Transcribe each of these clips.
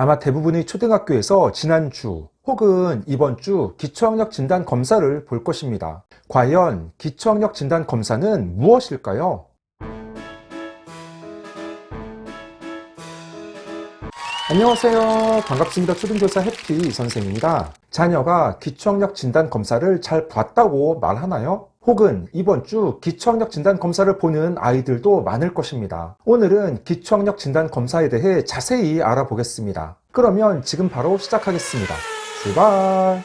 아마 대부분의 초등학교에서 지난주 혹은 이번 주 기초학력 진단 검사를 볼 것입니다. 과연 기초학력 진단 검사는 무엇일까요? 안녕하세요. 반갑습니다. 초등교사 해피 선생입니다. 자녀가 기초학력 진단 검사를 잘 봤다고 말하나요? 혹은 이번 주 기초학력 진단 검사를 보는 아이들도 많을 것입니다. 오늘은 기초학력 진단 검사에 대해 자세히 알아보겠습니다. 그러면 지금 바로 시작하겠습니다. 출발!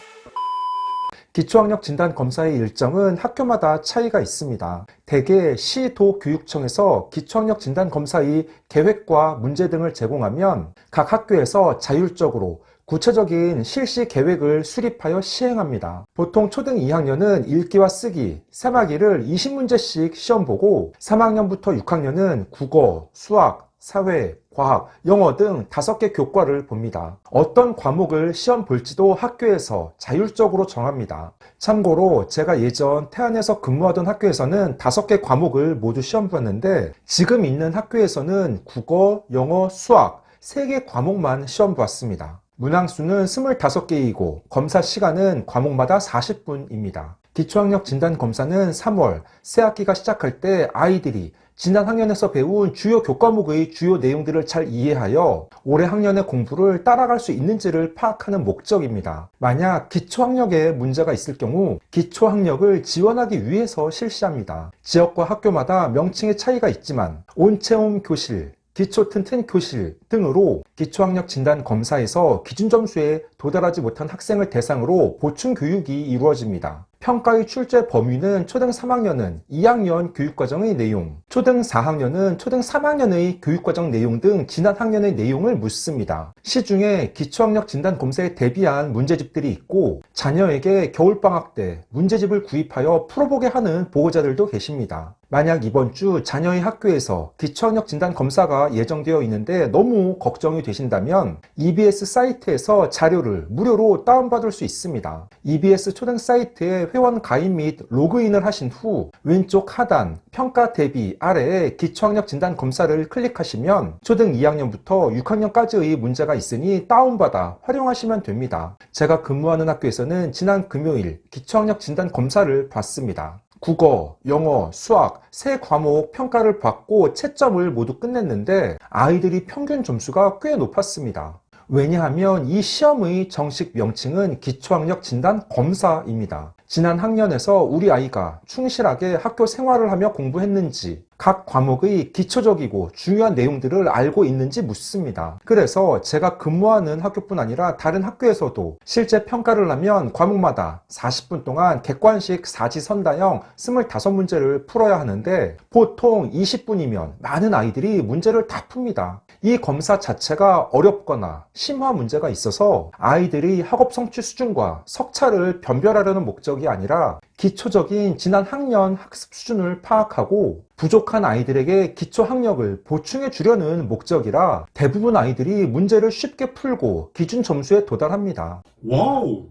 기초학력 진단 검사의 일정은 학교마다 차이가 있습니다. 대개 시, 도 교육청에서 기초학력 진단 검사의 계획과 문제 등을 제공하면 각 학교에서 자율적으로 구체적인 실시 계획을 수립하여 시행합니다. 보통 초등 2학년은 읽기와 쓰기, 세마기를 20문제씩 시험 보고 3학년부터 6학년은 국어, 수학, 사회, 과학, 영어 등 5개 교과를 봅니다. 어떤 과목을 시험 볼지도 학교에서 자율적으로 정합니다. 참고로 제가 예전 태안에서 근무하던 학교에서는 5개 과목을 모두 시험 봤는데 지금 있는 학교에서는 국어, 영어, 수학 3개 과목만 시험 봤습니다. 문항수는 25개이고 검사 시간은 과목마다 40분입니다. 기초학력 진단 검사는 3월 새학기가 시작할 때 아이들이 지난 학년에서 배운 주요 교과목의 주요 내용들을 잘 이해하여 올해 학년의 공부를 따라갈 수 있는지를 파악하는 목적입니다. 만약 기초학력에 문제가 있을 경우 기초학력을 지원하기 위해서 실시합니다. 지역과 학교마다 명칭의 차이가 있지만 온체험 교실, 기초 튼튼 교실 등으로 기초학력 진단 검사에서 기준 점수에 도달하지 못한 학생을 대상으로 보충 교육이 이루어집니다. 평가의 출제 범위는 초등 3학년은 2학년 교육과정의 내용, 초등 4학년은 초등 3학년의 교육과정 내용 등 지난 학년의 내용을 묻습니다. 시중에 기초학력 진단 검사에 대비한 문제집들이 있고 자녀에게 겨울방학 때 문제집을 구입하여 풀어보게 하는 보호자들도 계십니다. 만약 이번 주 자녀의 학교에서 기초학력 진단 검사가 예정되어 있는데 너무 걱정이 되신다면 EBS 사이트에서 자료를 무료로 다운받을 수 있습니다. EBS 초등 사이트에 회원 가입 및 로그인을 하신 후 왼쪽 하단 평가 대비 아래에 기초학력 진단 검사를 클릭하시면 초등 2학년부터 6학년까지의 문제가 있으니 다운받아 활용하시면 됩니다. 제가 근무하는 학교에서는 지난 금요일 기초학력 진단 검사를 봤습니다. 국어, 영어, 수학 3과목 평가를 받고 채점을 모두 끝냈는데 아이들이 평균 점수가 꽤 높았습니다. 왜냐하면 이 시험의 정식 명칭은 기초학력 진단 검사입니다. 지난 학년에서 우리 아이가 충실하게 학교 생활을 하며 공부했는지 각 과목의 기초적이고 중요한 내용들을 알고 있는지 묻습니다. 그래서 제가 근무하는 학교뿐 아니라 다른 학교에서도 실제 평가를 하면 과목마다 40분 동안 객관식 사지선다형 25문제를 풀어야 하는데 보통 20분이면 많은 아이들이 문제를 다 풉니다. 이 검사 자체가 어렵거나 심화 문제가 있어서 아이들이 학업 성취 수준과 석차를 변별하려는 목적이 아니라 기초적인 지난 학년 학습 수준을 파악하고 부족한 아이들에게 기초 학력을 보충해 주려는 목적이라 대부분 아이들이 문제를 쉽게 풀고 기준 점수에 도달합니다. 와우!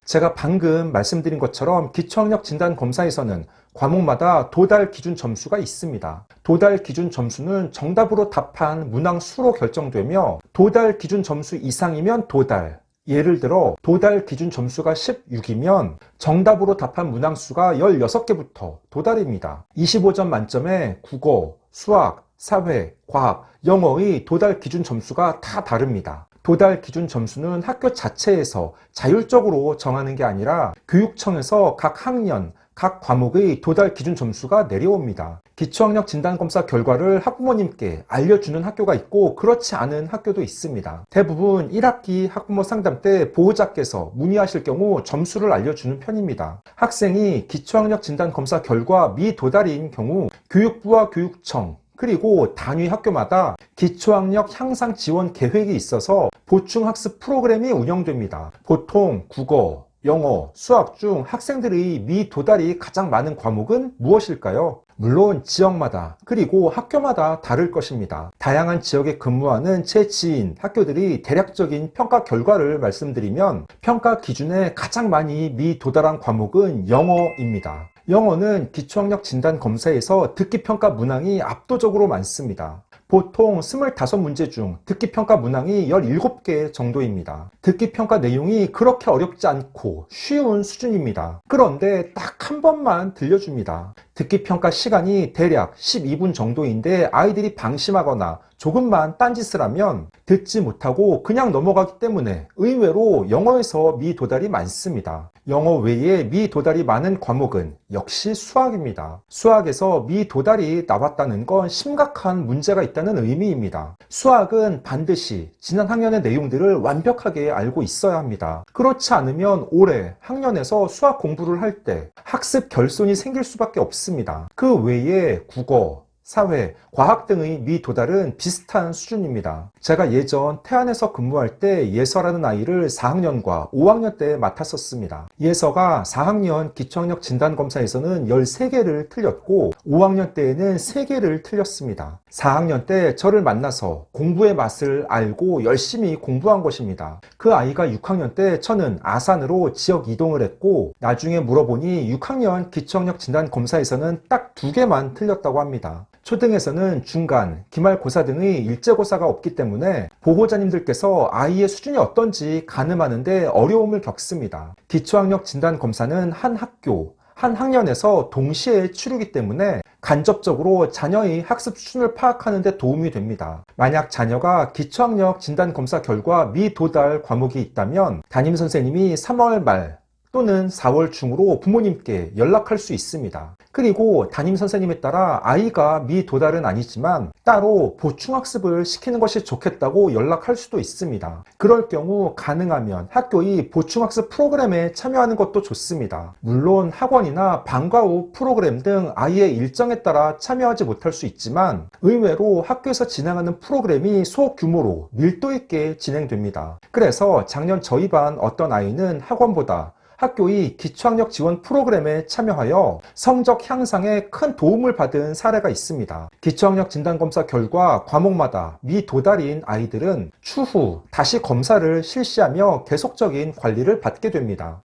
제가 방금 말씀드린 것처럼 기초학력 진단 검사에서는 과목마다 도달 기준 점수가 있습니다. 도달 기준 점수는 정답으로 답한 문항 수로 결정되며 도달 기준 점수 이상이면 도달, 예를 들어 도달 기준 점수가 16이면 정답으로 답한 문항 수가 16개부터 도달입니다. 25점 만점에 국어, 수학, 사회, 과학, 영어의 도달 기준 점수가 다 다릅니다. 도달 기준 점수는 학교 자체에서 자율적으로 정하는 게 아니라 교육청에서 각 학년, 각 과목의 도달 기준 점수가 내려옵니다. 기초학력 진단검사 결과를 학부모님께 알려주는 학교가 있고 그렇지 않은 학교도 있습니다. 대부분 1학기 학부모 상담 때 보호자께서 문의하실 경우 점수를 알려주는 편입니다. 학생이 기초학력 진단검사 결과 미도달인 경우 교육부와 교육청 그리고 단위 학교마다 기초학력 향상 지원 계획이 있어서 보충학습 프로그램이 운영됩니다. 보통 국어, 영어, 수학 중 학생들의 미도달이 가장 많은 과목은 무엇일까요? 물론 지역마다 그리고 학교마다 다를 것입니다. 다양한 지역에 근무하는 제 지인 학교들이 대략적인 평가 결과를 말씀드리면 평가 기준에 가장 많이 미도달한 과목은 영어입니다. 영어는 기초학력 진단 검사에서 듣기 평가 문항이 압도적으로 많습니다. 보통 25문제 중 듣기평가 문항이 17개 정도입니다. 듣기평가 내용이 그렇게 어렵지 않고 쉬운 수준입니다. 그런데 딱 한 번만 들려줍니다. 듣기평가 시간이 대략 12분 정도인데 아이들이 방심하거나 조금만 딴짓을 하면 듣지 못하고 그냥 넘어가기 때문에 의외로 영어에서 미도달이 많습니다. 영어 외에 미도달이 많은 과목은 역시 수학입니다. 수학에서 미도달이 나왔다는 건 심각한 문제가 있다는 의미입니다. 수학은 반드시 지난 학년의 내용들을 완벽하게 알고 있어야 합니다. 그렇지 않으면 올해 학년에서 수학 공부를 할 때 학습 결손이 생길 수밖에 없습니다. 그 외에 국어, 사회, 과학 등의 미도달은 비슷한 수준입니다. 제가 예전 태안에서 근무할 때 예서라는 아이를 4학년과 5학년 때 맡았었습니다. 예서가 4학년 기초학력 진단검사에서는 13개를 틀렸고 5학년 때에는 3개를 틀렸습니다. 4학년 때 저를 만나서 공부의 맛을 알고 열심히 공부한 것입니다. 그 아이가 6학년 때 저는 아산으로 지역 이동을 했고 나중에 물어보니 6학년 기초학력 진단검사에서는 딱 2개만 틀렸다고 합니다. 초등에서는 중간, 기말고사 등의 일제고사가 없기 때문에 보호자님들께서 아이의 수준이 어떤지 가늠하는데 어려움을 겪습니다. 기초학력 진단검사는 한 학교, 한 학년에서 동시에 치르기 때문에 간접적으로 자녀의 학습 수준을 파악하는 데 도움이 됩니다. 만약 자녀가 기초학력 진단검사 결과 미도달 과목이 있다면 담임선생님이 3월 말 또는 4월 중으로 부모님께 연락할 수 있습니다. 그리고 담임선생님에 따라 아이가 미도달은 아니지만 따로 보충학습을 시키는 것이 좋겠다고 연락할 수도 있습니다. 그럴 경우 가능하면 학교의 보충학습 프로그램에 참여하는 것도 좋습니다. 물론 학원이나 방과 후 프로그램 등 아이의 일정에 따라 참여하지 못할 수 있지만 의외로 학교에서 진행하는 프로그램이 소규모로 밀도 있게 진행됩니다. 그래서 작년 저희 반 어떤 아이는 학원보다 학교의 기초학력 지원 프로그램에 참여하여 성적 향상에 큰 도움을 받은 사례가 있습니다. 기초학력 진단검사 결과 과목마다 미도달인 아이들은 추후 다시 검사를 실시하며 계속적인 관리를 받게 됩니다.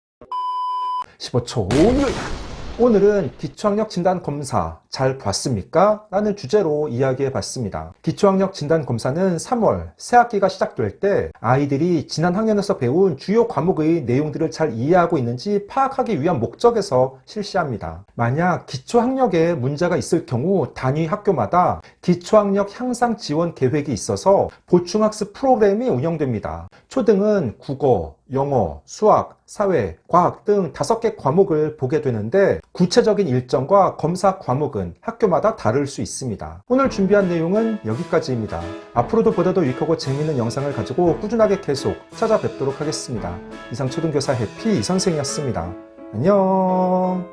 15초 오늘은 기초학력 진단검사 잘 봤습니까? 라는 주제로 이야기해 봤습니다. 기초학력 진단검사는 3월 새학기가 시작될 때 아이들이 지난 학년에서 배운 주요 과목의 내용들을 잘 이해하고 있는지 파악하기 위한 목적에서 실시합니다. 만약 기초학력에 문제가 있을 경우 단위 학교마다 기초학력 향상 지원 계획이 있어서 보충학습 프로그램이 운영됩니다. 초등은 국어, 영어, 수학, 사회, 과학 등 5개 과목을 보게 되는데 구체적인 일정과 검사 과목은 학교마다 다를 수 있습니다. 오늘 준비한 내용은 여기까지입니다. 앞으로도 보다 더 유익하고 재미있는 영상을 가지고 꾸준하게 계속 찾아뵙도록 하겠습니다. 이상 초등교사 해피 이선생이었습니다. 안녕.